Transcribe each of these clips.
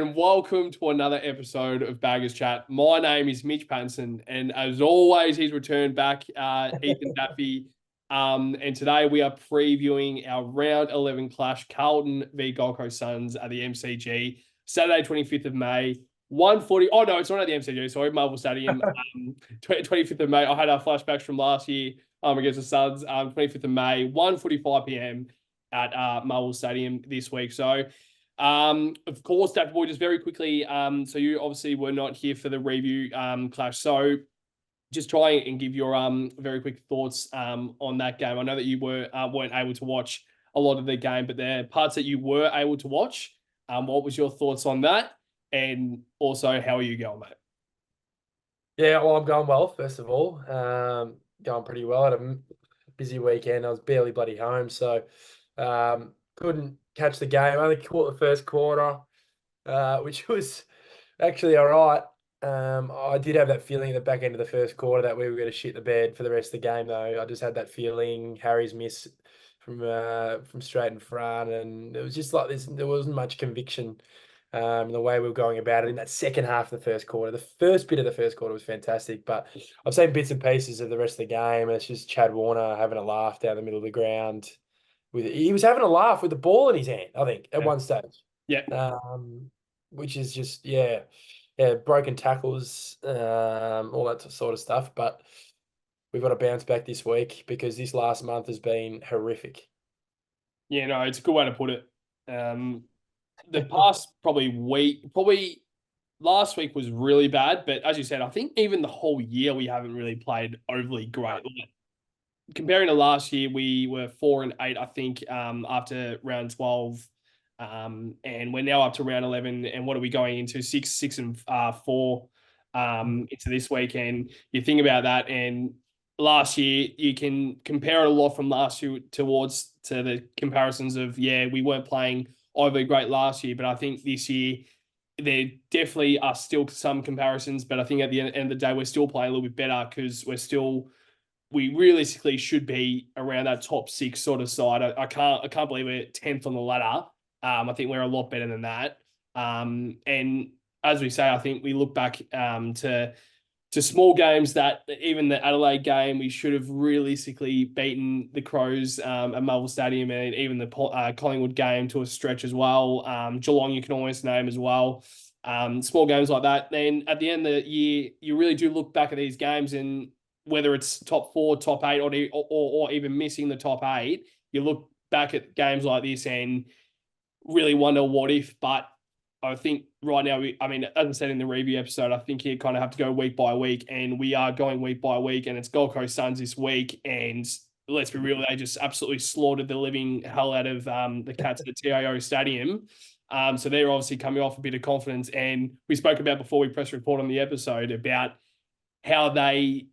and welcome to another episode of Baggers Chat. My name is Mitch Pattinson, and as always, he's returned back, Ethan Daffy. And today we are previewing our round 11 clash, Carlton v Gold Coast Suns at the MCG, Saturday, 25th of May, 1:40. Oh, no, it's not at the MCG, sorry, Marvel Stadium, 25th of May. I had our flashbacks from last year against the Suns, 25th of May, 1:45 p.m. at Marvel Stadium this week. So, of course, Daffy Boy, just very quickly. So you obviously were not here for the review clash. So just try and give your very quick thoughts on that game. I know that you weren't able to watch a lot of the game, but the parts that you were able to watch, what was your thoughts on that? And also, how are you going, mate? Yeah, well, I'm going well, first of all. Going pretty well. I had a busy weekend. I was barely bloody home, so couldn't catch the game. I only caught the first quarter, which was actually all right. I did have that feeling at the back end of the first quarter that we were going to shit the bed for the rest of the game, though. I just had that feeling. Harry's miss from straight in front, and it was just like this. There wasn't much conviction the way we were going about it in that second half of the first quarter. The first bit of the first quarter was fantastic, but I've seen bits and pieces of the rest of the game, and it's just Chad Warner having a laugh down the middle of the ground. He was having a laugh with the ball in his hand, I think, at one stage. Yeah. Which is just broken tackles, all that sort of stuff. But we've got to bounce back this week because this last month has been horrific. Yeah, no, it's a good way to put it. The past probably last week was really bad, but as you said, I think even the whole year we haven't really played overly great. Like, comparing to last year, we were 4-8, I think, after round 12, and we're now up to round 11. And what are we going into? 6-4 into this weekend. You think about that, and last year you can compare it a lot from last year to the comparisons of we weren't playing overly great last year, but I think this year there definitely are still some comparisons, but I think at the end of the day we're still playing a little bit better because we realistically should be around that top 6 sort of side. I can't believe we're 10th on the ladder. I think we're a lot better than that. And as we say, I think we look back to small games that even the Adelaide game, we should have realistically beaten the Crows at Marvel Stadium, and even the Collingwood game to a stretch as well. Geelong, you can almost name as well. Small games like that. Then at the end of the year, you really do look back at these games, and whether it's top 4, top 8, or even missing the top 8, you look back at games like this and really wonder what if. But I think right now, as I said in the review episode, I think you kind of have to go week by week, and we are going week by week, and it's Gold Coast Suns this week. And let's be real, they just absolutely slaughtered the living hell out of the Cats at the TIO Stadium. So they're obviously coming off a bit of confidence. And we spoke about before we press report on the episode about how they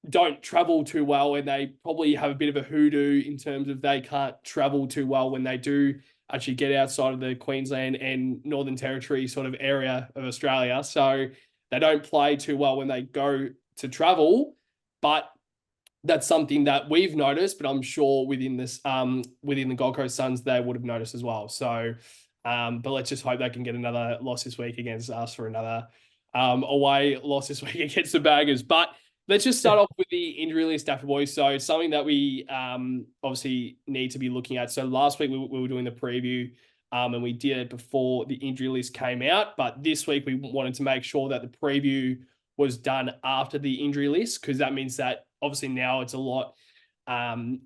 don't travel too well, and they probably have a bit of a hoodoo in terms of they can't travel too well when they do actually get outside of the Queensland and Northern Territory sort of area of Australia. So they don't play too well when they go to travel, but that's something that we've noticed, but I'm sure within the Gold Coast Suns, they would have noticed as well. So, but let's just hope they can get another loss this week against us for another away loss this week against the Baggers. But let's just start off with the injury list, Daffy Boys. So it's something that we obviously need to be looking at. So last week we were doing the preview, and we did it before the injury list came out. But this week we wanted to make sure that the preview was done after the injury list, because that means that obviously now it's a lot.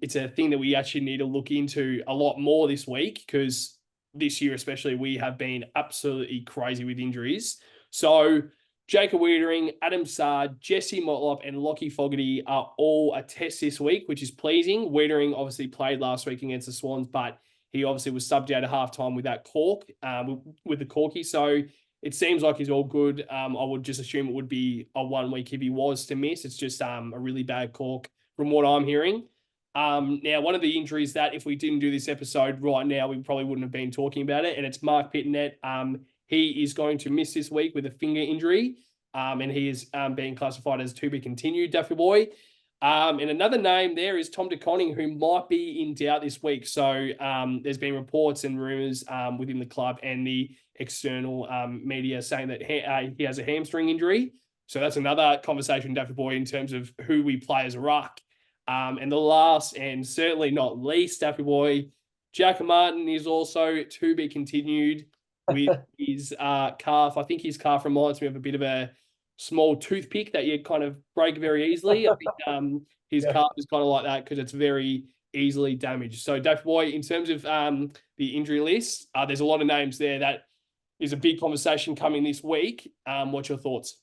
It's a thing that we actually need to look into a lot more this week, because this year especially we have been absolutely crazy with injuries. So Jacob Wiedering, Adam Saad, Jesse Motlop, and Lockie Fogarty are all a test this week, which is pleasing. Wiedering obviously played last week against the Swans, but he obviously was subbed out at halftime with that cork, with the corky. So it seems like he's all good. I would just assume it would be a 1 week if he was to miss. It's just a really bad cork from what I'm hearing. Now, one of the injuries that if we didn't do this episode right now, we probably wouldn't have been talking about it, and it's Mark Pittonet. He is going to miss this week with a finger injury, and he is being classified as to be continued, Daffy Boy. And another name there is Tom De Koning, who might be in doubt this week. So there's been reports and rumours within the club and the external media saying that he has a hamstring injury. So that's another conversation, Daffy Boy, in terms of who we play as a ruck. And the last and certainly not least, Daffy Boy, Jack Martin is also to be continued with his calf. I think his calf reminds me of a bit of a small toothpick that you kind of break very easily. I think his calf is kind of like that because it's very easily damaged. So, Daffy Boy, in terms of the injury list, there's a lot of names there. That is a big conversation coming this week. What's your thoughts?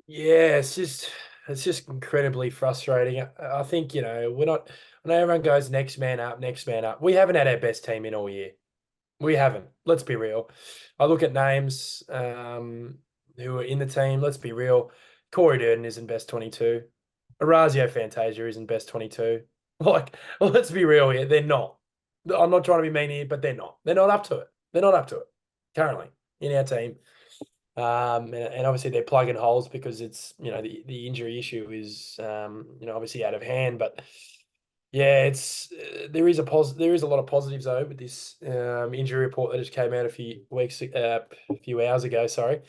Yeah, it's just incredibly frustrating. I think, we're not when everyone goes next man up, next man up. We haven't had our best team in all year. We haven't. Let's be real. I look at names who are in the team. Let's be real. Corey Durden isn't best 22. Orazio Fantasia isn't best 22. Like, let's be real here. They're not. I'm not trying to be mean here, but they're not. They're not up to it. They're not up to it currently in our team. And obviously they're plugging holes because it's, the injury issue is, obviously out of hand. But yeah, it's there is a lot of positives though with this injury report that just came out a few hours ago. Sorry,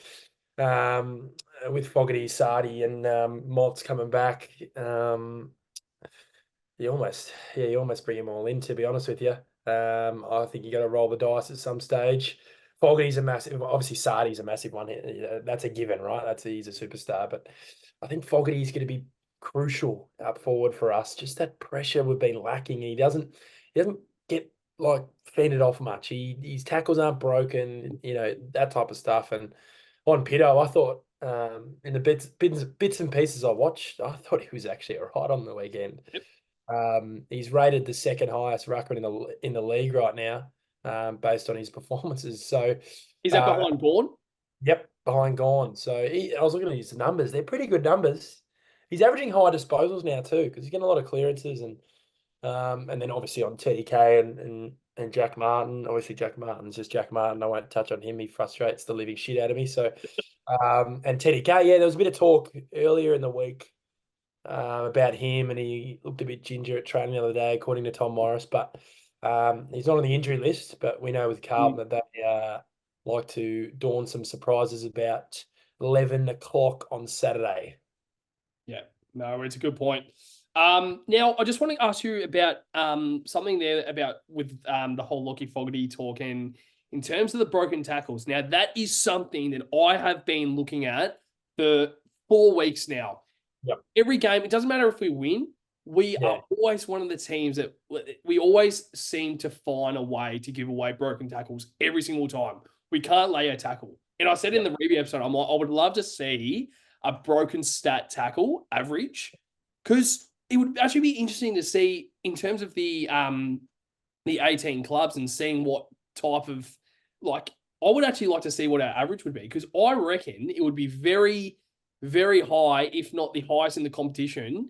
with Fogarty, Sardi, and Mott's coming back. You almost bring them all in, to be honest with you. I think you got to roll the dice at some stage. Fogarty's a massive, obviously Sardi's a massive one. That's a given, right? He's a superstar, but I think Fogarty's going to be crucial up forward for us. Just that pressure we've been lacking. He doesn't get like fended off much. His tackles aren't broken, that type of stuff. And on Pitto, I thought in the bits and pieces I watched, I thought he was actually all right on the weekend. Yep. He's rated the second highest ruckman in the league right now, based on his performances. So Is that behind Gorn? Yep, behind Gone. So I was looking at his numbers; they're pretty good numbers. He's averaging high disposals now too, because he's getting a lot of clearances and then obviously on TDK and Jack Martin. Obviously, Jack Martin's just Jack Martin. I won't touch on him. He frustrates the living shit out of me. So and TDK, yeah, there was a bit of talk earlier in the week about him, and he looked a bit ginger at training the other day, according to Tom Morris. But he's not on the injury list. But we know with Carlton that they like to dawn some surprises about 11 o'clock on Saturday. Yeah, no, it's a good point. Now, I just want to ask you about something there about with the whole Lockie Fogarty talk and in terms of the broken tackles. Now, that is something that I have been looking at for 4 weeks now. Yep. Every game, it doesn't matter if we win, we are always one of the teams that we always seem to find a way to give away broken tackles every single time. We can't lay a tackle. And I said in the review episode, I'm like, I would love to see a broken stat tackle average, because it would actually be interesting to see in terms of the 18 clubs and seeing what type of, like, I would actually like to see what our average would be, because I reckon it would be very, very high, if not the highest in the competition.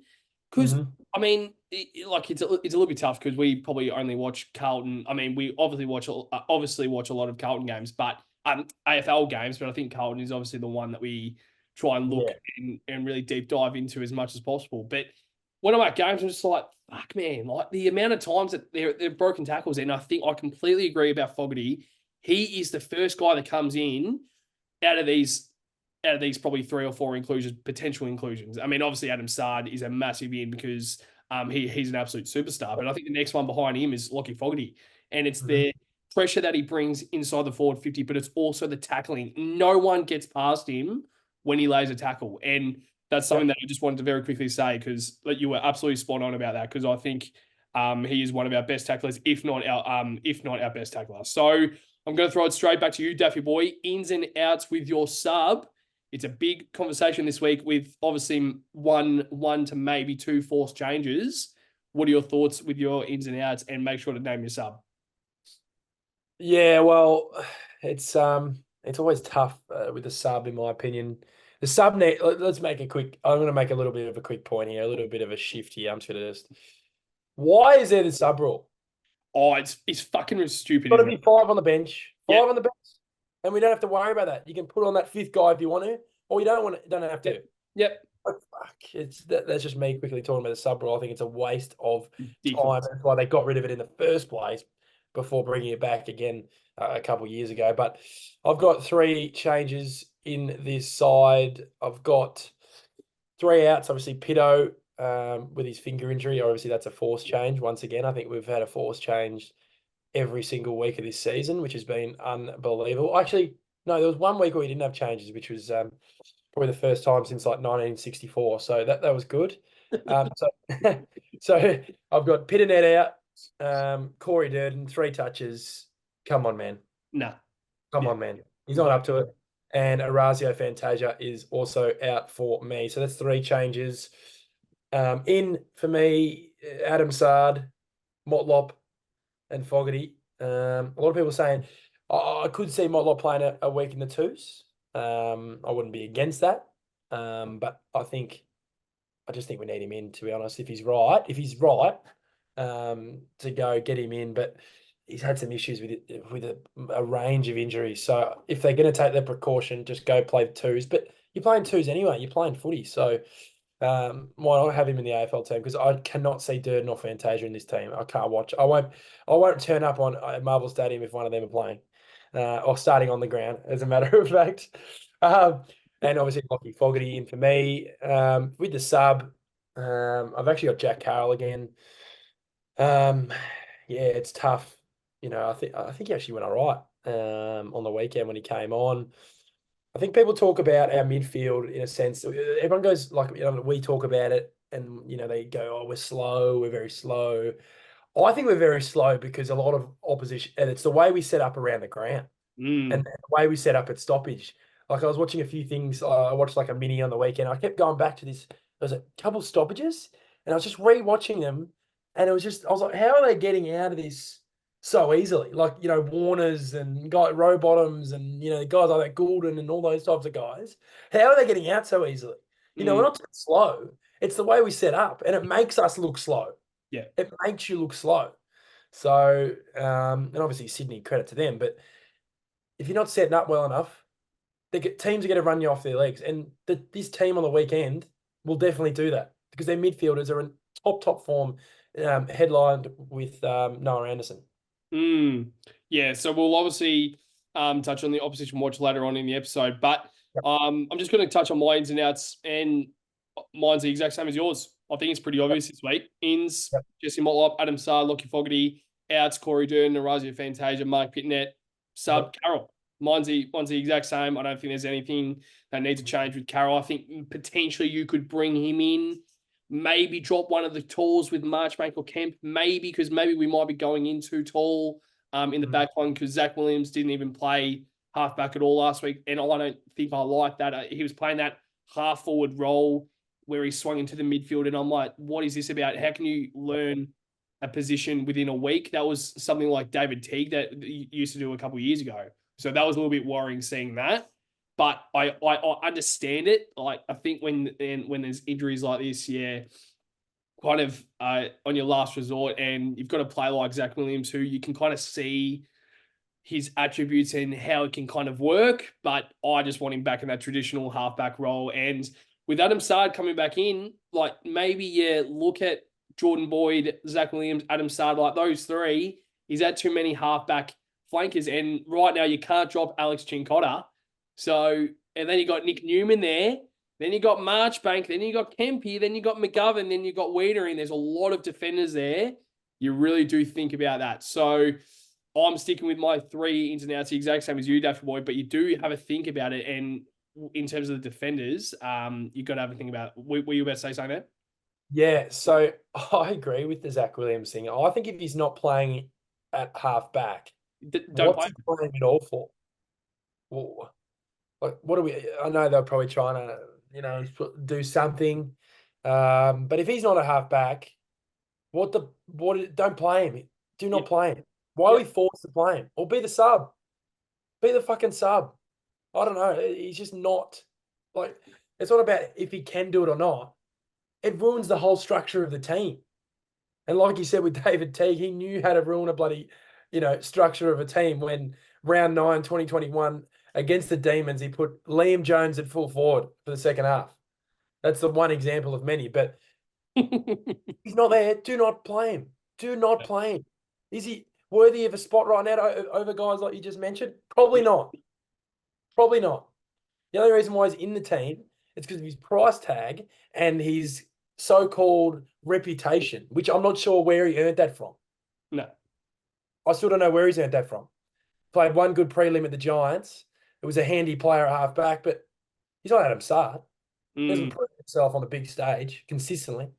Because I mean, it's a little bit tough because we probably only watch Carlton. I mean, we obviously watch a lot of Carlton games, but AFL games. But I think Carlton is obviously the one that we try and look and really deep dive into as much as possible. But when I'm at games, I'm just like, fuck, man, like the amount of times that they're broken tackles. And I think I completely agree about Fogarty. He is the first guy that comes in out of these probably 3 or 4 potential inclusions. I mean, obviously Adam Sard is a massive in because he's an absolute superstar. But I think the next one behind him is Lockie Fogarty. And it's the pressure that he brings inside the forward 50, but it's also the tackling. No one gets past him when he lays a tackle. And that's something that I just wanted to very quickly say, because you were absolutely spot on about that, because I think he is one of our best tacklers, if not our best tackler. So I'm going to throw it straight back to you, Daffy Boy. Ins and outs with your sub. It's a big conversation this week with obviously one to maybe 2 forced changes. What are your thoughts with your ins and outs? And make sure to name your sub. Yeah, well, it's always tough with the sub, in my opinion. The sub net. Let's make a quick. I'm going to make a little bit of a quick point here, a little bit of a shift here. I'm just going to just. Why is there the sub rule? Oh, it's fucking stupid. Got to be 5 on the bench. 5 on the bench. And we don't have to worry about that. You can put on that 5th guy if you want to, or you don't have to. Yep. But fuck, that's just me quickly talking about the sub rule. I think it's a waste of time. That's why they got rid of it in the first place. before bringing it back again a couple of years ago. But I've got 3 changes in this side. I've got 3 outs. Obviously, Pitto with his finger injury. Obviously, that's a forced change. Once again, I think we've had a forced change every single week of this season, which has been unbelievable. Actually, no, there was 1 week where we didn't have changes, which was probably the first time since like 1964. So that was good. So so I've got Pitternet out, Corey Durden, 3 touches. Come on, man. Nah. Come on, man. He's not up to it. And Orazio Fantasia is also out for me. So that's 3 changes. In for me, Adam Sard, Motlop, and Fogarty. A lot of people saying I could see Motlop playing a week in the twos. I wouldn't be against that. But I just think we need him in, to be honest. If he's right, to go get him in. But he's had some issues with a range of injuries. So if they're going to take their precaution, just go play the twos. But you're playing twos anyway. You're playing footy. So why not have him in the AFL team? Because I cannot see Durden or Fantasia in this team. I can't watch. I won't turn up on Marvel Stadium if one of them are playing or starting on the ground, as a matter of fact. And obviously Lockie Fogarty in for me. With the sub, I've actually got Jack Carroll again. Yeah, it's tough. I think he actually went all right on the weekend when he came on. I think people talk about our midfield in a sense. Everyone goes like, we talk about it and, they go, oh, we're slow. We're very slow. I think we're very slow because a lot of opposition, and it's the way we set up around the ground and the way we set up at stoppage. Like I was watching a few things. I watched like a mini on the weekend. I kept going back to this. There was a couple of stoppages and I was just re-watching them. And I was like, how are they getting out of this so easily? Like, Warners and Row Bottoms and, guys like that, Goulden and all those types of guys. How are they getting out so easily? We're not slow. It's the way we set up and it makes us look slow. Yeah. It makes you look slow. So, and obviously Sydney, credit to them, but if you're not setting up well enough, teams are going to run you off their legs. And this team on the weekend will definitely do that because their midfielders are in top form, headlined with Noah Anderson. Yeah, so we'll obviously touch on the opposition watch later on in the episode, but I'm just going to touch on my ins and outs, and mine's the exact same as yours. I think it's pretty obvious this week. Ins, Jesse Motlop, Adam Sard, Lockie Fogarty. Outs, Corey Durden, Orazio Fantasia, Mark Pitnet, sub, Carroll. Mine's the exact same. I don't think there's anything that needs to change with Carroll. I think potentially you could bring him in, maybe drop one of the talls with Marchbank or Kemp, maybe because maybe we might be going in too tall in the back line because Zach Williams didn't even play halfback at all last week, and I don't think I like that. He was playing that half forward role where he swung into the midfield, and I'm like, what is this about? How can you learn a position within a week? That was something like David Teague that used to do a couple of years ago. So that was a little bit worrying seeing that. But I understand it. Like, I think when there's injuries like this, kind of on your last resort, and you've got a player like Zach Williams who you can kind of see his attributes and how it can kind of work. But I just want him back in that traditional halfback role. And with Adam Sard coming back in, like maybe look at Jordan Boyd, Zach Williams, Adam Sard, like those 3. Is that too many halfback flankers? And right now you can't drop Alex Chincotta. So, and then you got Nick Newman there. Then you got Marchbank. Then you got Kempy. Then you got McGovern. Then you got Wiedering. There's a lot of defenders there. You really do think about that. So I'm sticking with my 3 ins and outs, the exact same as you, Daffy Boy, but you do have a think about it. And in terms of the defenders, you've got to have a think about it. Were you about to say something there? Yeah, so I agree with the Zach Williams thing. I think if he's not playing at halfback, what's he playing it all for? Well, like, what are we? I know they're probably trying to, do something. But if he's not a halfback, don't play him. Do not play him. Why are we forced to play him? Or be the sub. Be the fucking sub. I don't know. He's just not like, it's not about if he can do it or not. It ruins the whole structure of the team. And like you said with David Teague, he knew how to ruin a bloody, structure of a team when round 9, 2021 against the Demons, he put Liam Jones at full forward for the second half. That's the one example of many, but he's not there. Do not play him. Do not play him. worthy of a spot right now over guys like you just mentioned? Probably not. Probably not. The only reason why he's in the team is because of his price tag and his so-called reputation, which I'm not sure where he earned that from. No. I still don't know where he's earned that from. Played one good prelim at the Giants. It was a handy player at halfback, but he's not Adam Sard. He hasn't Mm, proven himself on the big stage consistently.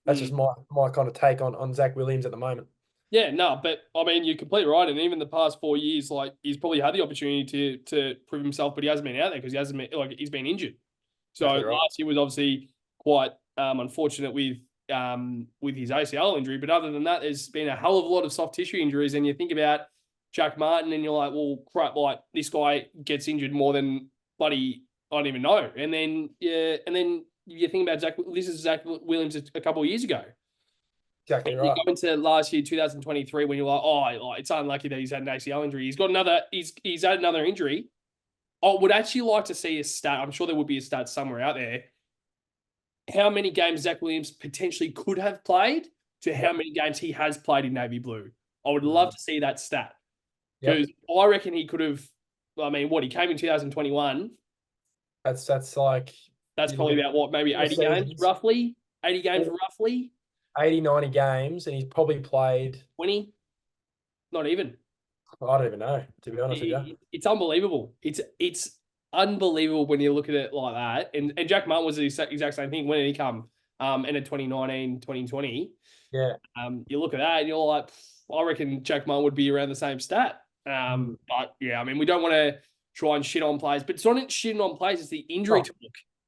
That's just mm. my kind of take on Zach Williams at the moment. Yeah, no, but I mean, you're completely right. And even the past 4 years, like he's probably had the opportunity to prove himself, but he hasn't been out there because he hasn't been like he's been injured. So Exactly right. last year was obviously quite unfortunate with his ACL injury. But other than that, there's been a hell of a lot of soft tissue injuries. And you think about Jack Martin, and you're like, well, crap, like this guy gets injured more than bloody I don't even know. And then you think about Zach. This is Zach Williams a couple of years ago. Exactly You right. go into last year, 2023, when you're like, oh, it's unlucky that he's had an ACL injury. He's got another. He's had another injury. I would actually like to see a stat. I'm sure there would be a stat somewhere out there. How many games Zach Williams potentially could have played to how many games he has played in navy blue. I would love to see that stat Yep. because I reckon he could have. I mean, what he came in 2021. That's like That's you look probably at about what, maybe 4 80 games seasons, roughly. 80 games roughly. 80, 90 games, and he's probably played, 20. Not even. I don't even know, to be honest with you. It's unbelievable. It's unbelievable when you look at it like that. And Jack Martin was the exact same thing. When did he come? End of 2019, 2020. Yeah. You look at that and you're like, I reckon Jack Martin would be around the same stat. Mm. But yeah, I mean, we don't want to try and shit on players, but it's not shitting on players. It's the injury Oh, talk.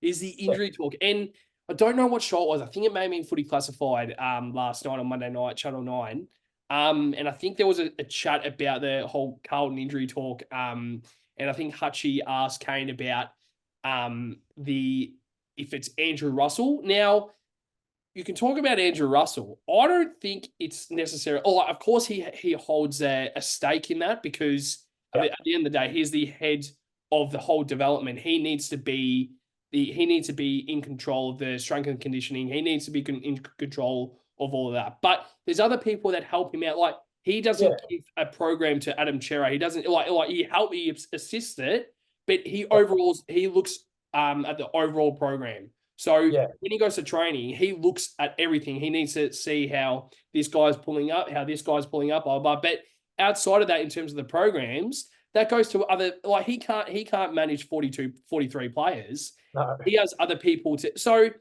Is the yeah. injury talk. And I don't know what show it was. I think it may have been Footy Classified last night on Monday night, Channel 9. And I think there was a chat about the whole Carlton injury talk. And I think Hutchie asked Kane about the if it's Andrew Russell. Now, you can talk about Andrew Russell. I don't think it's necessary. Oh, of course, he holds a stake in that because Yeah. at the end of the day, he's the head of the whole development. He needs to be in control of the strength and conditioning. He needs to be in control of all of that. But there's other people that help him out. Like he doesn't give a program to Adam Chera. He doesn't like he assists it, but he looks at the overall program. So Yeah. when he goes to training, he looks at everything. He needs to see how this guy's pulling up, how this guy's pulling up, blah, blah, blah. But outside of that, in terms of the programs, that goes to other, like he can't manage 42, 43 players. No. He has other people to. So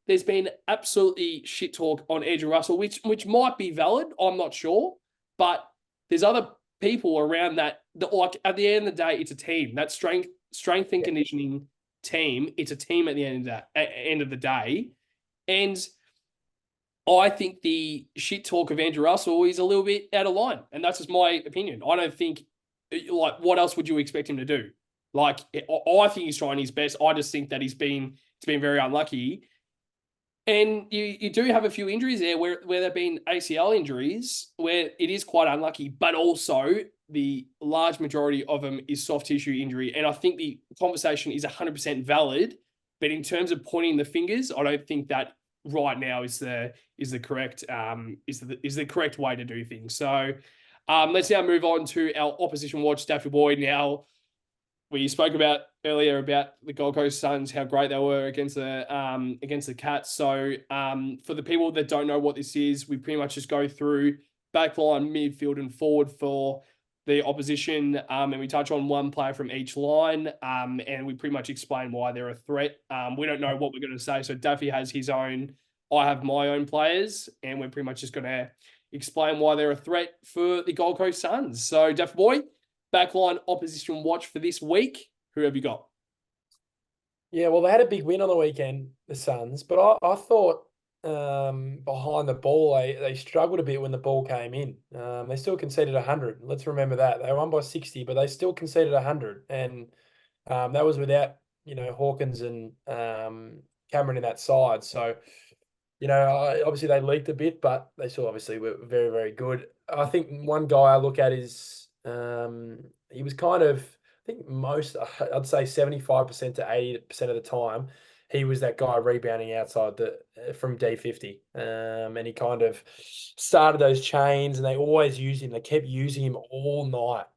there's been absolutely shit talk on Andrew Russell, which might be valid. I'm not sure. But there's other people around that like at the end of the day, it's a team. That strength and conditioning team. It's a team at the end of the day. And I think the shit talk of Andrew Russell is a little bit out of line. And that's just my opinion. I don't think, like, what else would you expect him to do? Like, I think he's trying his best. I just think that it's been very unlucky. And you do have a few injuries there where there have been ACL injuries where it is quite unlucky, but also the large majority of them is soft tissue injury. And I think the conversation is 100% valid, but in terms of pointing the fingers, I don't think that right now is the correct is the correct way to do things. So let's now move on to our opposition watch, Daffy Boy. Now, we spoke about earlier about the Gold Coast Suns, how great they were against the Cats. So for the people that don't know what this is, we pretty much just go through backline, midfield, and forward for the opposition, and we touch on one player from each line, and we pretty much explain why they're a threat. We don't know what we're going to say, so Daffy has his own, I have my own players, and we're pretty much just going to explain why they're a threat for the Gold Coast Suns. So Daffy Boy, backline opposition watch for this week. Who have you got? Yeah, well, they had a big win on the weekend, the Suns, but I thought behind the ball, they struggled a bit when the ball came in. They still conceded 100. Let's remember that. They won by 60, but they still conceded 100. And that was without, Hawkins and Cameron in that side. So, obviously they leaked a bit, but they still obviously were very, very good. I think one guy I look at is he was kind of, I think I'd say 75% to 80% of the time, he was that guy rebounding outside from D50. And he kind of started those chains, and they always used him. They kept using him all night.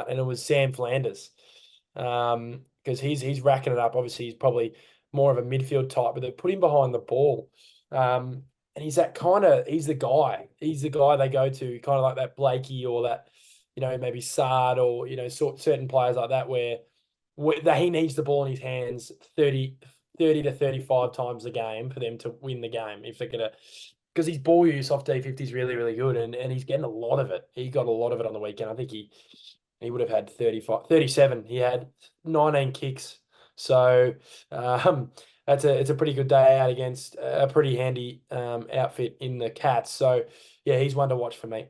And it was Sam Flanders. Because he's racking it up. Obviously, he's probably more of a midfield type, but they put him behind the ball. And he's the guy. He's the guy they go to, kind of like that Blakey or that, maybe Sard or, certain players like that where he needs the ball in his hands 30 to 35 times a game for them to win the game. If they're going to, because his ball use off D50 is really, really good, and he's getting a lot of it. He got a lot of it on the weekend. I think he would have had 35, 37. He had 19 kicks. So it's a pretty good day out against a pretty handy outfit in the Cats. So yeah, he's one to watch for me.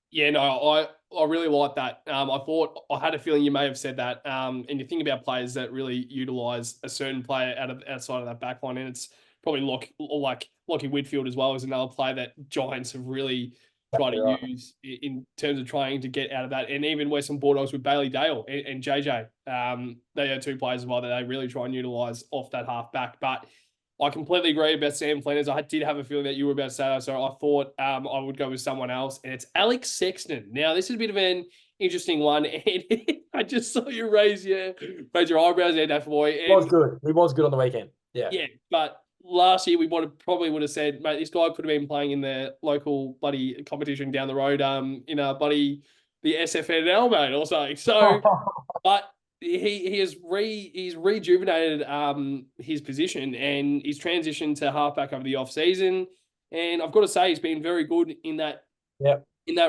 Yeah, no, I really like that. I had a feeling you may have said that. And you think about players that really utilise a certain player outside of that back line, and it's probably Lockie Whitfield as well as another player that Giants have really tried to Right. use in terms of trying to get out of that. And even Western Bulldogs with Bailey Dale and JJ, they are two players as well that they really try and utilise off that half back. But I completely agree about Sam Flanders. I did have a feeling that you were about to say that, so I thought I would go with someone else, and it's Alex Sexton. Now, this is a bit of an interesting one, and I just saw you raise your eyebrows there, Daft Boy. He was good. He was good on the weekend. Yeah. Yeah, but last year we probably would have said, mate, this guy could have been playing in the local bloody competition down the road, in a bloody the SFNL, mate, or something. So, but he's rejuvenated his position, and he's transitioned to halfback over the off season, and I've got to say he's been very good in that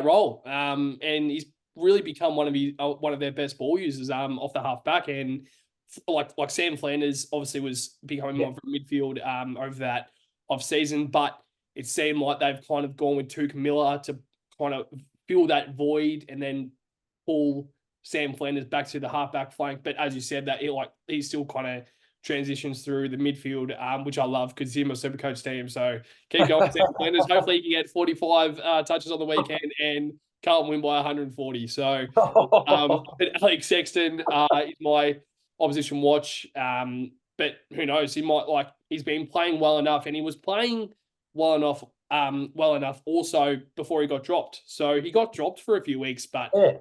role. And he's really become one of their best ball users off the halfback, and like Sam Flanders obviously was becoming more of a midfield over that off season, but it seemed like they've kind of gone with Tuka Miller to kind of fill that void and then pull Sam Flanders back to the halfback flank. But as you said, that he still kind of transitions through the midfield, which I love because he's my Supercoach team. So keep going, Sam Flanders. Hopefully you can get 45 touches on the weekend and Carlton win by 140. So but Alex Sexton is my opposition watch. But who knows? He's been playing well enough, and he was playing well enough also before he got dropped. So he got dropped for a few weeks, but I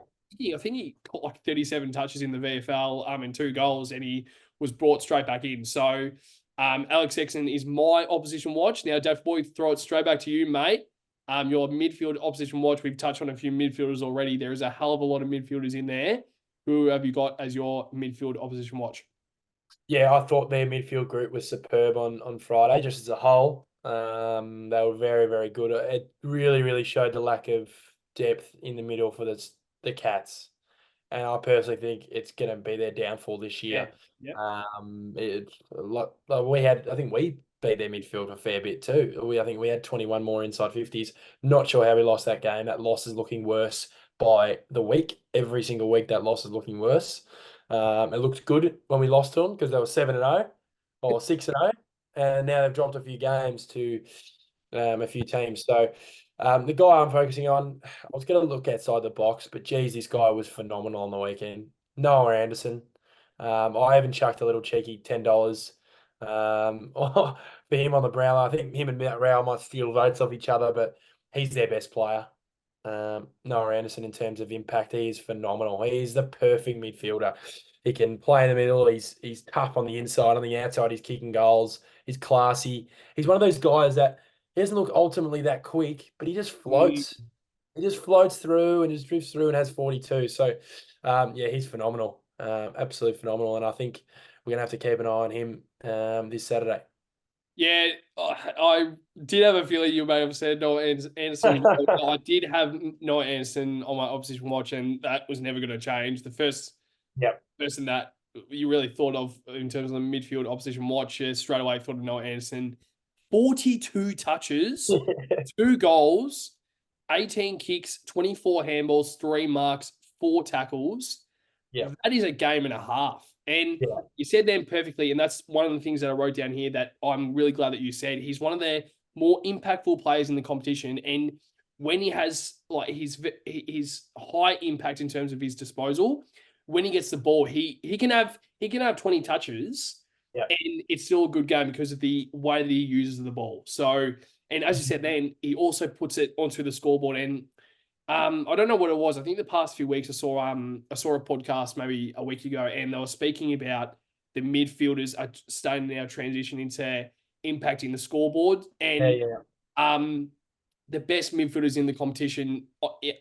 think he got like 37 touches in the VFL and 2 goals, and he was brought straight back in. So Alex Sexton is my opposition watch. Now, Dave Boy, throw it straight back to you, mate. Your midfield opposition watch. We've touched on a few midfielders already. There is a hell of a lot of midfielders in there. Who have you got as your midfield opposition watch? Yeah, I thought their midfield group was superb on Friday, just as a whole. They were very, very good. It really, really showed the lack of depth in the middle for the Cats. And I personally think it's going to be their downfall this year. Yeah. I think we beat their midfield a fair bit too. I think we had 21 more inside 50s. Not sure how we lost that game. That loss is looking worse by the week. Every single week, that loss is looking worse. It looked good when we lost to them because they were 7-0 or 6-0, and now they've dropped a few games to a few teams. So the guy I'm focusing on, I was going to look outside the box, but geez, this guy was phenomenal on the weekend. Noah Anderson. I even chucked a little cheeky $10 for him on the Brown. I think him and Matt Rowell might steal votes off each other, but he's their best player. Noah Anderson, in terms of impact, he is phenomenal. He is the perfect midfielder. He can play in the middle. He's tough on the inside. On the outside, he's kicking goals. He's classy. He's one of those guys that he doesn't look ultimately that quick, but he just floats. He just floats through and just drifts through and has 42. So, yeah, he's phenomenal. Absolutely phenomenal. And I think we're going to have to keep an eye on him this Saturday. Yeah, I did have a feeling you may have said Noah Anderson. I did have Noah Anderson on my opposition watch, and that was never going to change. The first person that you really thought of in terms of the midfield opposition watch, straight away thought of Noah Anderson. 42 touches, 2 goals, 18 kicks, 24 handballs, 3 marks, 4 tackles. Yeah. That is a game and a half. And you said them perfectly, and that's one of the things that I wrote down here that I'm really glad that you said. He's one of the more impactful players in the competition, and when he has like his high impact in terms of his disposal, when he gets the ball, he can have 20 touches, Yeah. and it's still a good game because of the way that he uses the ball. So, and as you said, then he also puts it onto the scoreboard. And I don't know what it was. I think the past few weeks I saw a podcast maybe a week ago, and they were speaking about the midfielders are starting now transition into impacting the scoreboard, Yeah, and yeah. um the best midfielders in the competition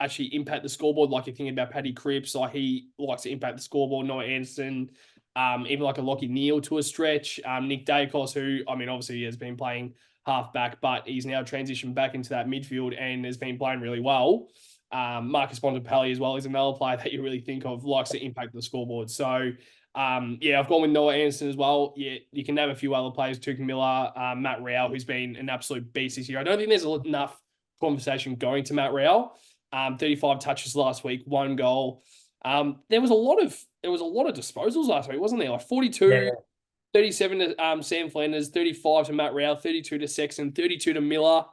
actually impact the scoreboard. Like you think about Paddy Cripps, like he likes to impact the scoreboard. Noah Anderson, even like a Lockie Neal to a stretch. Nick Dacos, who I mean, obviously he has been playing half back, but he's now transitioned back into that midfield and has been playing really well. Marcus Bontempelli as well is another player that you really think of likes to impact the scoreboard. So yeah, I've gone with Noah Anderson as well. Yeah, you can have a few other players, Tuka Miller, Matt Rowell, who's been an absolute beast this year. I don't think there's enough conversation going to Matt Rowell. 35 touches last week, 1 goal. There was a lot of disposals last week, wasn't there? Like Yeah, 42, yeah. 37 to Sam Flanders, 35 to Matt Rowell, 32 to Sexton, 32 to Miller.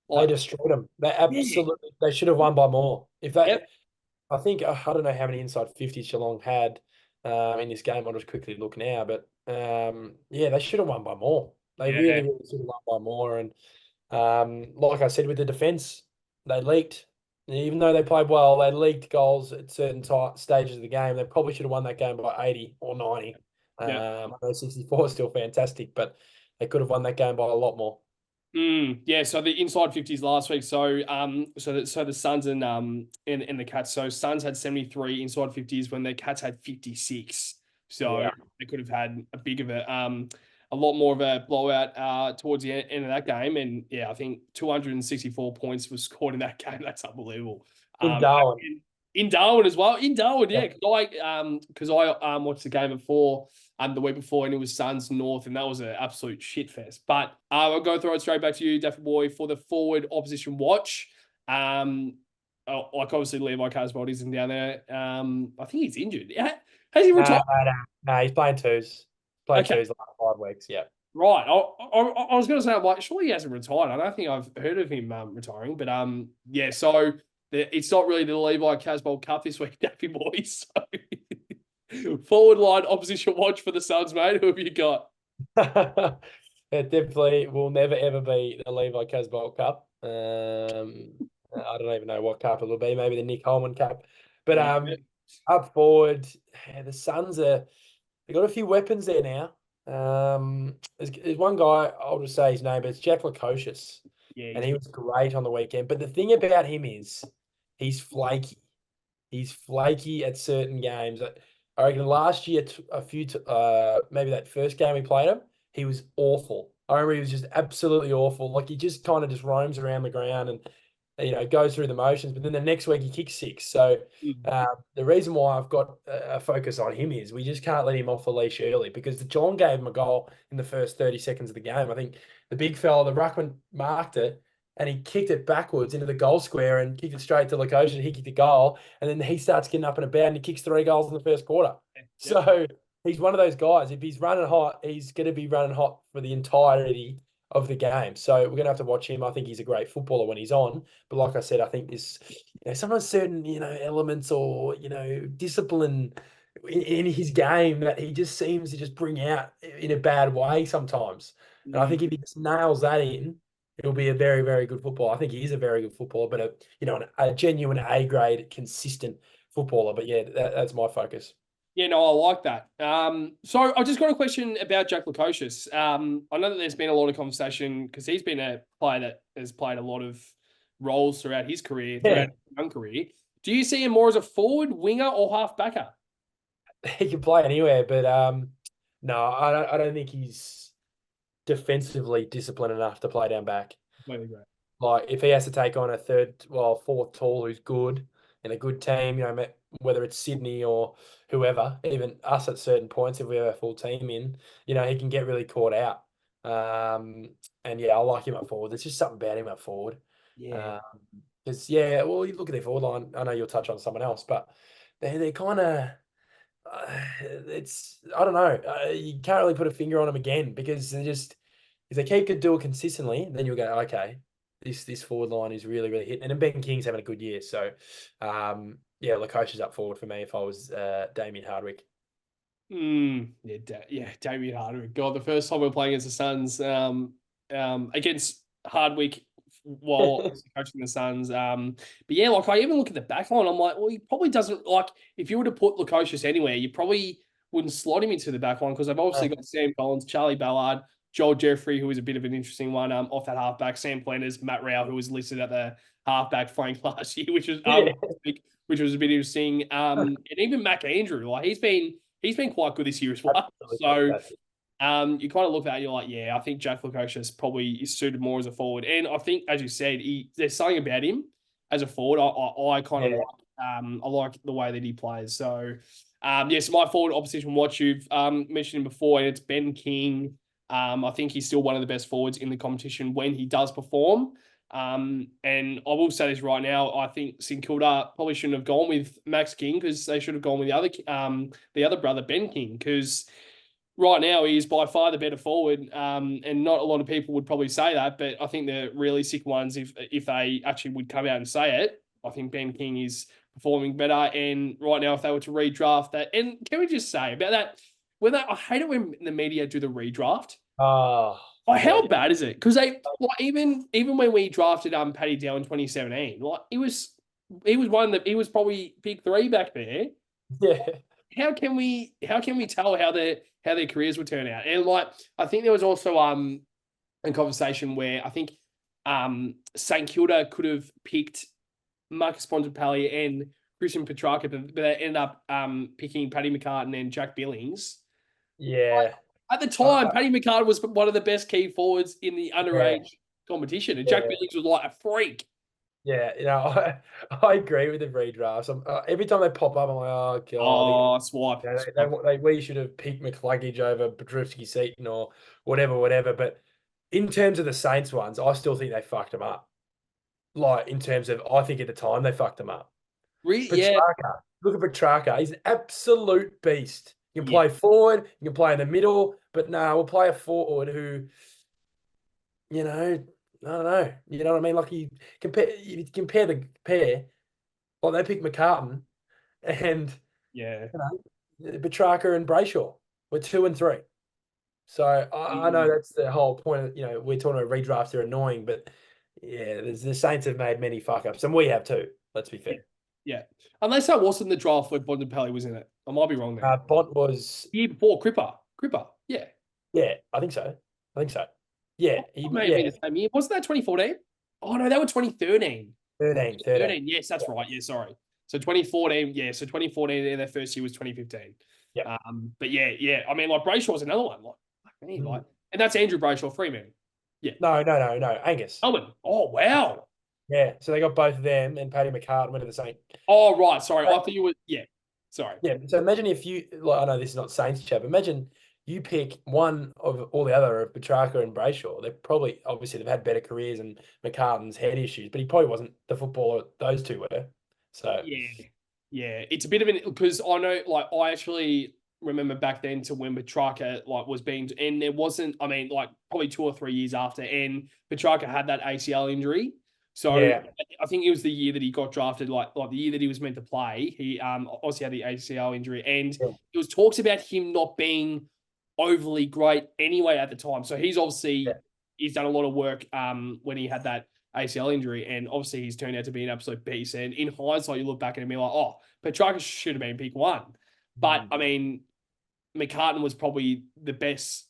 They Like, destroyed them. They yeah, absolutely, they should have won by more. If yep, they, I think, I don't know how many inside 50s Geelong had in this game. I'll just quickly look now. But yeah, they should have won by more. They yeah, really, really should have won by more. And like I said, with the defence, they leaked. Even though they played well, they leaked goals at certain stages of the game. They probably should have won that game by 80 or 90. yeah. I know 64 is still fantastic, but they could have won that game by a lot more. Yeah, so the inside 50s last week. So the Suns and the Cats. So Suns had 73 inside 50s when the Cats had 56. So Yeah. they could have had a lot more of a blowout towards the end of that game. And yeah, I think 264 points was scored in that game. That's unbelievable. In Um, Darwin. in Darwin as well. In Darwin, Yeah. yeah, because I watched the game before the week before, and it was Suns North, and that was an absolute shit fest. But I'll go throw it straight back to you, Daffy Boy, for the forward opposition watch. Like obviously Levi Casbolt isn't down there. I think he's injured. Yeah, has he No, retired? no, no. He's playing twos. Played Okay, twos the last 5 weeks. Yeah. right. I was going to say, I'm like, surely he hasn't retired. I don't think I've heard of him retiring. But yeah. So it's not really the Levi Casbolt Cup this week, Daffy Boy. So forward line opposition watch for the Suns, mate. Who have you got? It definitely will never ever be the Levi Casbolt Cup. I don't even know what cup it'll be. Maybe the Nick Holman Cup. But Yeah. up forward, yeah, the Suns are they got a few weapons there now. There's one guy I'll just say his name, but it's Jack Lukosius, Yeah, and he's he good. was great on the weekend. But the thing about him is he's flaky. He's flaky at certain games. I reckon last year, maybe that first game we played him, he was awful. I remember he was just absolutely awful. Like he just kind of just roams around the ground and goes through the motions. But then the next week he kicks six. So Mm. the reason why I've got a focus on him is we just can't let him off the leash early because the Geelong gave him a goal in the first 30 seconds of the game. I think the big fella, the ruckman, marked it and he kicked it backwards into the goal square and kicked it straight to Lukosius and he kicked the goal. And then he starts getting up and about and he kicks 3 goals in the first quarter. Yep. So he's one of those guys. If he's running hot, he's going to be running hot for the entirety of the game. So we're going to have to watch him. I think he's a great footballer when he's on. But like I said, I think this, sometimes certain, elements or, discipline in his game that he just seems to just bring out in a bad way sometimes. And I Mm. think if he just nails that in, it'll be a very, very good footballer. I think he is a very good footballer, but a genuine A grade, consistent footballer. But yeah, that's my focus. Yeah, no, I like that. So I've just got a question about Jack Lukosius. I know that there's been a lot of conversation because he's been a player that has played a lot of roles throughout his career, Yeah, throughout his young career. Do you see him more as a forward, winger, or half backer? he can play anywhere, but no, I don't think he's defensively disciplined enough to play down back. Completely great. Like if he has to take on a fourth tall who's good in a good team, whether it's Sydney or whoever, even us at certain points, if we have a full team in, he can get really caught out. And yeah, I like him at forward. There's just something about him at forward. Yeah. Because yeah, well, you look at their forward line. I know you'll touch on someone else, but they're kind of. It's I don't know. You can't really put a finger on them again because they just if they keep doing it consistently, then you'll go okay. This forward line is really really hitting, and then Ben King's having a good year. So, yeah, Lukosius is up forward for me if I was Damien Hardwick. Damien Hardwick. God, the first time we were playing against the Suns, against Hardwick while obviously coaching the Suns. But yeah, like I even look at the back line, I'm like, well, he probably doesn't like if you were to put Lukosius anywhere, you probably wouldn't slot him into the back line because they've obviously got Sam Collins, Charlie Ballard, Joel Jeffrey, who is a bit of an interesting one, off that halfback, Sam Flenders, Matt Rao, who was listed at the halfback flank last year, Yeah. which was a bit interesting. And even Mac Andrew, like he's been quite good this year as well. Absolutely. So you kind of look at that, you're like, yeah, I think Jack Lukosius probably is suited more as a forward. And I think, as you said, there's something about him as a forward. I kind of Yeah. like I like the way that he plays. So yes, my forward opposition watch you've mentioned him before, and it's Ben King. I think he's still one of the best forwards in the competition when he does perform. And I will say this right now, I think St Kilda probably shouldn't have gone with Max King because they should have gone with the other brother, Ben King, because right now he is by far the better forward, and not a lot of people would probably say that, but I think the realistic ones, if they actually would come out and say it, I think Ben King is performing better. And right now, if they were to redraft that, and can we just say about that, I hate it when the media do the redraft. Oh, Like, yeah. how bad is it? Because they like even when we drafted Paddy Dow in 2017, like he was he was probably pick 3 back there. Yeah. How can we tell how their careers would turn out? And like I think there was also a conversation where I think St Kilda could have picked Marcus Bontempelli and Christian Petrarca, but they ended up picking Paddy McCartan and Jack Billings. Yeah. At the I, time, Paddy McCartan was one of the best key forwards in the yeah. underage competition, and Jack Yeah. Billings was like a freak. Yeah. I agree with the redrafts. Every time they pop up, I'm like, oh god, Oh, swipe. we should have picked McCluggage over Petrusky Seaton or whatever. But in terms of the Saints ones, I still think they fucked them up. Like in terms of, I think at the time they fucked them up. Yeah, Petrarca, look at Petrarca. He's an absolute beast. You can yeah, play forward, you can play in the middle, but no, we'll play a forward who, I don't know. You know what I mean? Like you compare the pair, like they picked McCartan and yeah. Petrarca and Brayshaw were 2 and 3. So I know Mm. that's the whole point of, we're talking about redrafts, they're annoying, but yeah, the Saints have made many fuck ups, and we have too. Let's be fair. Yeah. Unless that wasn't the draft where Bontempelli was in it. I might be wrong there. Bont was, The year before, Cripper. Cripper. Yeah. yeah, I think so. Yeah, It may have been the same year. Wasn't that 2014? Oh, no, that was 2013. 13. Yes, that's right. Yeah, sorry. So 2014, yeah. So 2014 and their first year was 2015. Yeah. But yeah. I mean, like Brayshaw was another one. Mm. And that's Andrew Brayshaw, Freeman. Yeah. No. Angus. Owen. Oh, wow. Yeah. So they got both of them, and Paddy McCartan went to the Saints. Oh, right. Sorry. I thought you were, yeah. Sorry. Yeah. So imagine if you, like, I know this is not Saints chat, but imagine you pick one of all the other of Petrarca and Brayshaw. They're probably, obviously, they've had better careers, and McCartan's head issues, but he probably wasn't the footballer those two were. So, Yeah. It's a bit of an, because I know, like, I actually remember back then to when Petrarca, like, was being, and there wasn't, I mean, like, probably 2 or 3 years after, and Petrarca had that ACL injury. So yeah. I think it was the year that he got drafted, like the year that he was meant to play. He obviously had the ACL injury, and Yeah. it was talks about him not being overly great anyway at the time. So he's obviously he's done a lot of work when he had that ACL injury, and obviously he's turned out to be an absolute beast. And in hindsight, you look back and be like, oh, Petrarca should have been pick 1. But I mean, McCartan was probably the best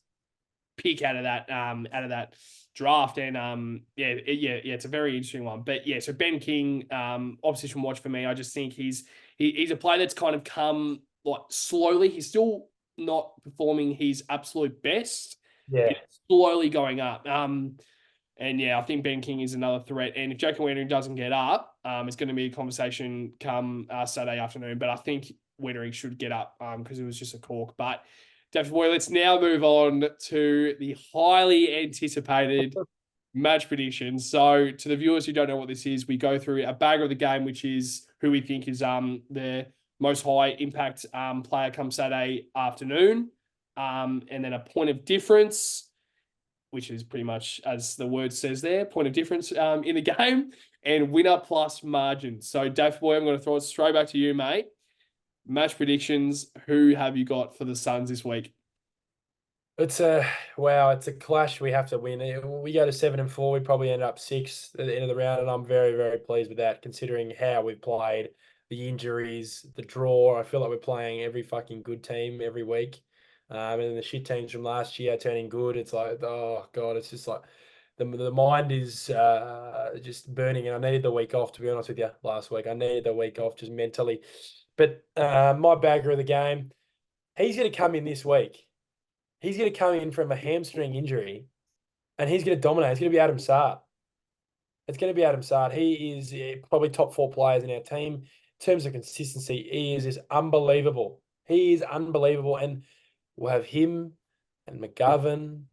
pick out of that draft. And it's a very interesting one. But yeah, so Ben King, opposition watch for me. I just think he's a player that's kind of come like slowly. He's still not performing his absolute best. Yeah. It's slowly going up. And yeah, I think Ben King is another threat. And if Jacob Wettering doesn't get up, it's going to be a conversation come Saturday afternoon. But I think Wettering should get up because it was just a cork. But definitely, let's now move on to the highly anticipated match predictions. So to the viewers who don't know what this is, we go through a bagger of the game, which is who we think is the most high impact player come Saturday afternoon. And then a point of difference, which is pretty much, as the word says there, point of difference in the game, and winner plus margin. So, Dave Boy, I'm going to throw it straight back to you, mate. Match predictions. Who have you got for the Suns this week? It's it's a clash we have to win. We go to 7-4, we probably end up six at the end of the round, and I'm very, very pleased with that, considering how we've played, the injuries, the draw. I feel like we're playing every fucking good team every week. And then the shit teams from last year turning good. It's like, oh God, it's just like the mind is just burning. And I needed the week off, to be honest with you, last week. I needed the week off just mentally. But my bagger of the game, he's going to come in this week. He's going to come in from a hamstring injury and he's going to dominate. It's going to be Adam Sard. It's going to be Adam Sard. He is probably top four players in our team. In terms of consistency, he is just unbelievable. He is unbelievable. And we'll have him and McGovern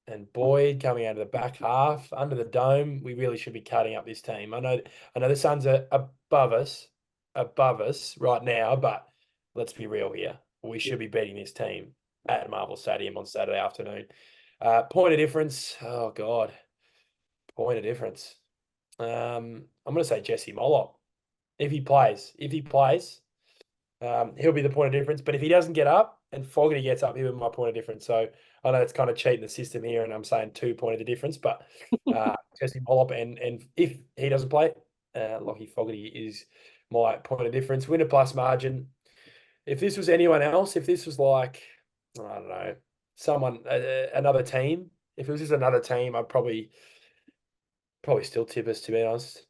and Boyd coming out of the back half under the dome. We really should be cutting up this team. I know the Suns are above us right now, but let's be real here. We should be beating this team at Marvel Stadium on Saturday afternoon. Point of difference. Oh God, point of difference. I'm going to say Jesse Mollop. If he plays, he'll be the point of difference. But if he doesn't get up and Fogarty gets up, he'll be my point of difference. So I know it's kind of cheating the system here, and I'm saying 2 point of the difference. But Jesse Mollop, and if he doesn't play, Lockie Fogarty is my point of difference. Winner plus margin. If this was anyone else, if this was like, I don't know, someone, another team, if it was just another team, I'd probably still tip us, to be honest.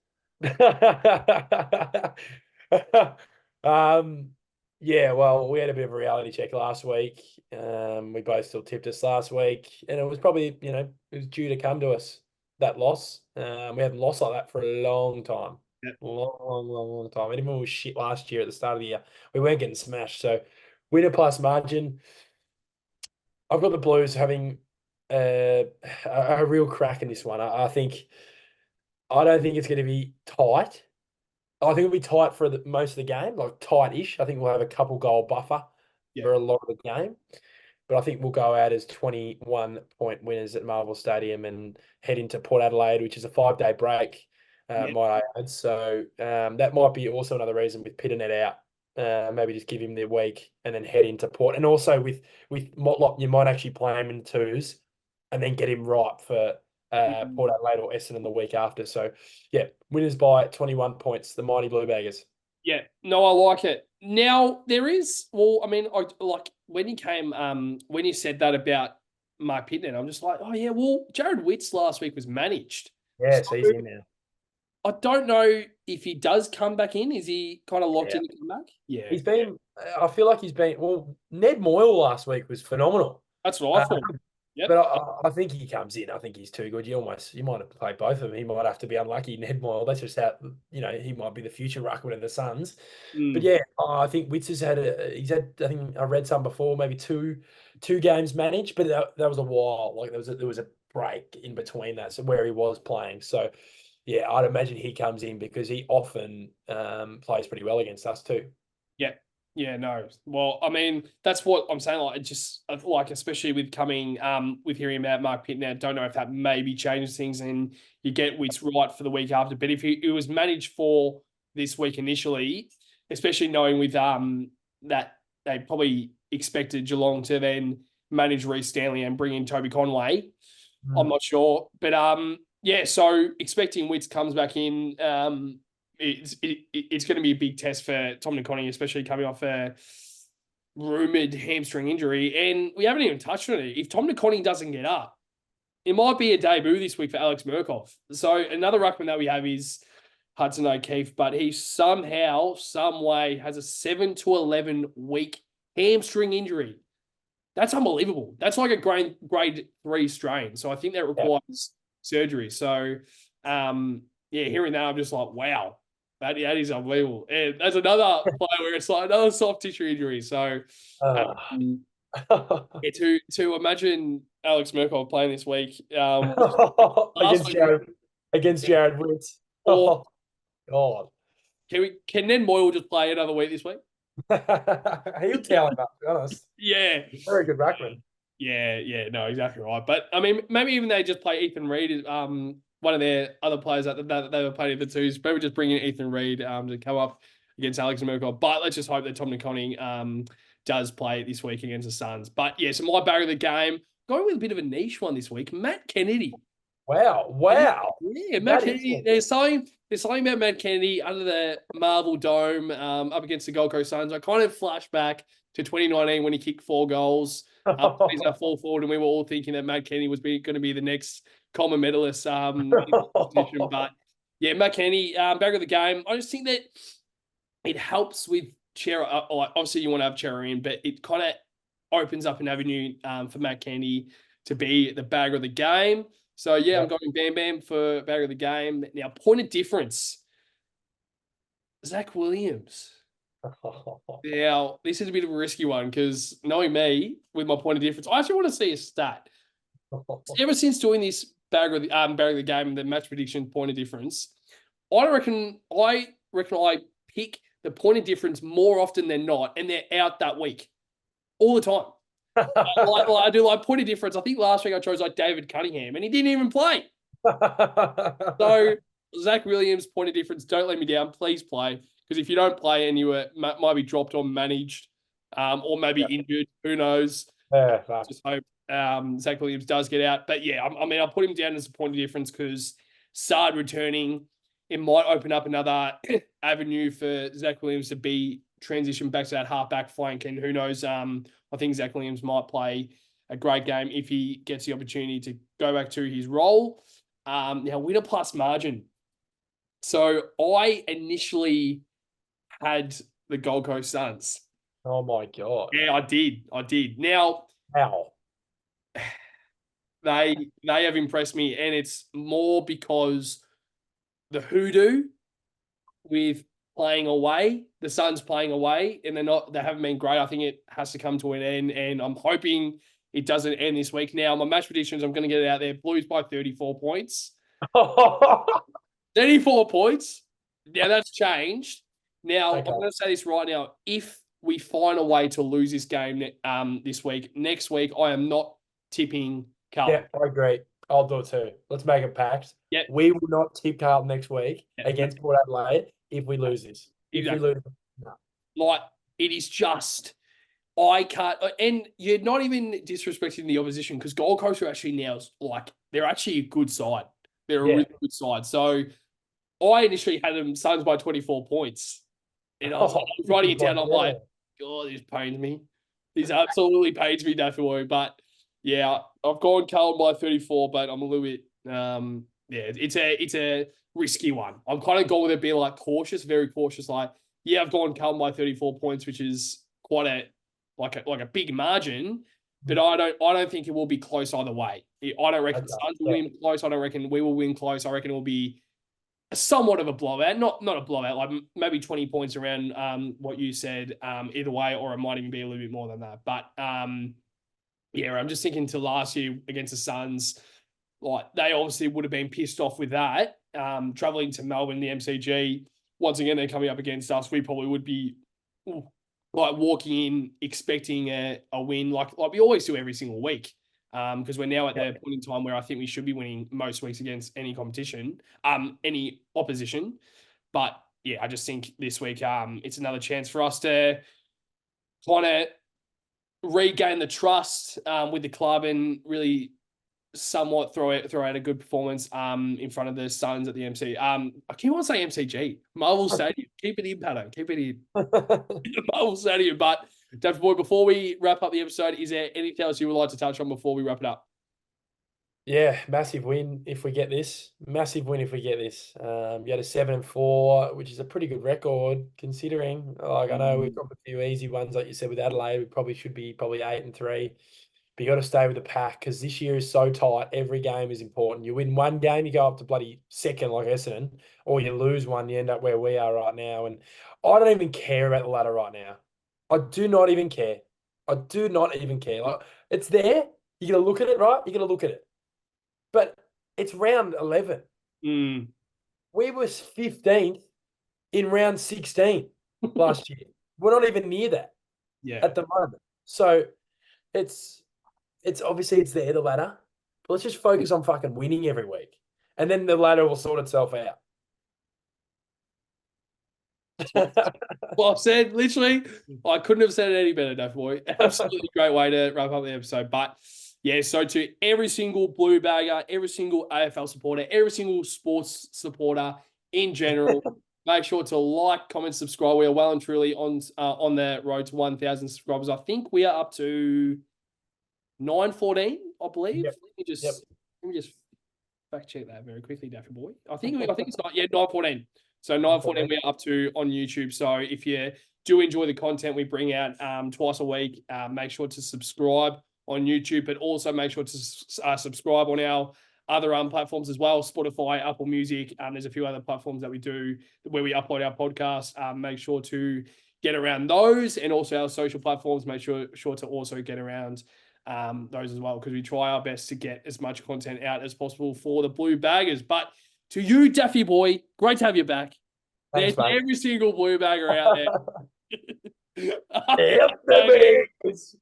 Yeah, well, we had a bit of a reality check last week. We both still tipped us last week, and it was probably, it was due to come to us, that loss. We hadn't lost like that for a long time. Yep. Long time. And even when we was shit last year at the start of the year, we weren't getting smashed. So winner plus margin. I've got the Blues having a real crack in this one. I don't think it's going to be tight. I think it'll be tight for most of the game, like tight-ish. I think we'll have a couple goal buffer for a lot of the game. But I think we'll go out as 21-point winners at Marvel Stadium and head into Port Adelaide, which is a 5-day break, might I add. So that might be also another reason with Pitternet out. Maybe just give him the week and then head into Port. And also with Motlop, you might actually play him in twos and then get him right for Port Adelaide or Essendon the week after. So, yeah, winners by 21 points, the mighty Blue Baggers. Yeah, no, I like it. Now there is, well, I mean, I like when you came, when you said that about Mark Pitnet, I'm just like, oh yeah, well, Jared Witts last week was managed. Yeah, so he's in there. I don't know if he does come back in. Is he kind of locked in to come back? Yeah, he's been. I feel like he's been. Well, Ned Moyle last week was phenomenal. That's what I thought. Yep. But I think he comes in. I think he's too good. You might have to play both of them. He might have to be unlucky. Ned Moyle. That's just how he might be the future ruckman of the Suns. But yeah, I think Witz has had. He's had. I think I read some before. Maybe two games managed, but that was a while. Like there was a break in between that, so where he was playing. So yeah, I'd imagine he comes in because he often plays pretty well against us too. Yeah. Yeah, no. Well, I mean, that's what I'm saying. Like, it just like, especially with coming, with hearing about Mark Pitt now, don't know if that maybe changes things and you get Witts right for the week after. But if it was managed for this week initially, especially knowing with that they probably expected Geelong to then manage Reece Stanley and bring in Toby Conway, I'm not sure. But yeah, so expecting Witts comes back in. It's going to be a big test for Tom Nicconi, especially coming off a rumoured hamstring injury. And we haven't even touched on it. If Tom Nicconi doesn't get up, it might be a debut this week for Alex Murkoff. So another ruckman that we have is Hudson O'Keefe, but he somehow, some way has a 7 to 11 week hamstring injury. That's unbelievable. That's like a grade 3 strain. So I think that requires surgery. So yeah, hearing that, I'm just like, wow. That is unbelievable. And there's another player where it's like another soft tissue injury. So yeah, to imagine Alex Murkoff playing this week against Jared Witts. Oh God. Can Ned Moyle just play another week this week? He'll tell him up, to be honest. Yeah. Very good ruckman. Yeah, no, exactly right. But I mean, maybe even they just play Ethan Reid, one of their other players that they were playing in the twos. Maybe just bring in Ethan Reid to come up against Alex America. But let's just hope that Tom Conning does play this week against the Suns. But yeah, so my bagger of the game, going with a bit of a niche one this week, Matt Kennedy. Wow. Yeah, Matt Kennedy. It. There's something about Matt Kennedy under the Marvel Dome up against the Gold Coast Suns. I kind of flash back to 2019 when he kicked 4 goals. He's our full forward, and we were all thinking that Matt Kennedy was going to be the next common medalist in the competition. But yeah, Matt Kennedy, bagger of the game. I just think that it helps with Cherry. Obviously, you want to have Cherry in, but it kind of opens up an avenue for Matt Kennedy to be the bagger of the game. So, yeah, I'm going Bam Bam for bagger of the game. Now, point of difference, Zach Williams. Now, this is a bit of a risky one because knowing me with my point of difference, I actually want to see a stat. Ever since doing this bagger of the game, the match prediction point of difference, I reckon I pick the point of difference more often than not, and they're out that week all the time. I do point of difference. I think last week I chose David Cunningham, and he didn't even play. So Zach Williams, point of difference. Don't let me down. Please play, because if you don't play and you might be dropped or managed, or maybe injured, who knows? Just hope Zach Williams does get out. But yeah, I'll put him down as a point of difference because Sard returning, it might open up another avenue for Zach Williams to be transition back to that half-back flank. And who knows, I think Zach Williams might play a great game if he gets the opportunity to go back to his role. Now, winner plus margin. So I initially had the Gold Coast Suns. Oh, my God. Yeah, I did. Now, how? They have impressed me, and it's more because the hoodoo with playing away, the Suns playing away, and they haven't been great. I think it has to come to an end, and I'm hoping it doesn't end this week. Now, my match predictions, I'm going to get it out there. Blues by 34 points. 34 points. Now, that's changed. Now, okay. I'm going to say this right now. If we find a way to lose this game this week, next week, I am not tipping Carlton. Yeah, I agree. I'll do it too. Let's make a pact. Yep. We will not tip Carlton next week against Port Adelaide if we lose this. Exactly. If we lose, no. Like, it is just, I can't, and you're not even disrespecting the opposition because Gold Coast are actually now, like, they're actually a good side. They're a really good side. So I initially had them Suns by 24 points. And I was writing it down. I'm like, God, this pains me. This absolutely pains me, definitely. But yeah, I've gone Carlton by 34, but I'm a little bit, it's a risky one. I'm kind of going with it being like cautious, very cautious. Like, yeah, I've gone Carlton by 34 points, which is quite a big margin, but I don't think it will be close either way. I don't reckon the Suns will win close. I don't reckon we will win close. I reckon it will be somewhat of a blowout, not a blowout, like maybe 20 points around what you said either way, or it might even be a little bit more than that. But yeah, I'm just thinking to last year against the Suns, like they obviously would have been pissed off with that. Traveling to Melbourne, the MCG, once again, they're coming up against us. We probably would be like walking in expecting a win, like we always do every single week. Because we're now at the point in time where I think we should be winning most weeks against any competition, any opposition. But yeah, I just think this week it's another chance for us to kind of regain the trust with the club and really somewhat throw out a good performance in front of the Suns at the MC. I keep on saying MCG, Marvel Stadium. Keep it in, Patto. Keep it in. Marvel Stadium. But Dave Boy, before we wrap up the episode, is there anything else you would like to touch on before we wrap it up? Yeah, massive win if we get this. Massive win if we get this. You had a 7-4, which is a pretty good record considering. Like I know we've got a few easy ones, like you said with Adelaide. We probably should be 8-3. But you got to stay with the pack because this year is so tight. Every game is important. You win one game, you go up to bloody second like Essendon, or you lose one, you end up where we are right now. And I don't even care about the ladder right now. I do not even care. Like, it's there. You're going to look at it, right? You're going to look at it. But it's round 11. We was 15th in round 16 last year. We're not even near that at the moment. So it's obviously it's there, the ladder. But let's just focus on fucking winning every week. And then the ladder will sort itself out. Well, I've said literally, I couldn't have said it any better, Daff boy. Absolutely great way to wrap up the episode. But yeah, so to every single blue bagger, every single AFL supporter, every single sports supporter in general, make sure to like, comment, subscribe. We are well and truly on the road to 1,000 subscribers. I think we are up to 914, I believe. Yep. Let me just fact check that very quickly, Daffy boy. I think it's not 914. So 914 we're up to on YouTube. So if you do enjoy the content we bring out twice a week, make sure to subscribe on YouTube, but also make sure to subscribe on our other platforms as well, Spotify, Apple Music. There's a few other platforms that we do where we upload our podcast. Make sure to get around those, and also our social platforms. Make sure to also get around those as well, because we try our best to get as much content out as possible for the Blue Baggers. But to you, Daffy boy, great to have you back. Thanks, There's mate. every single Blue Bagger out there. Yep, the bigs.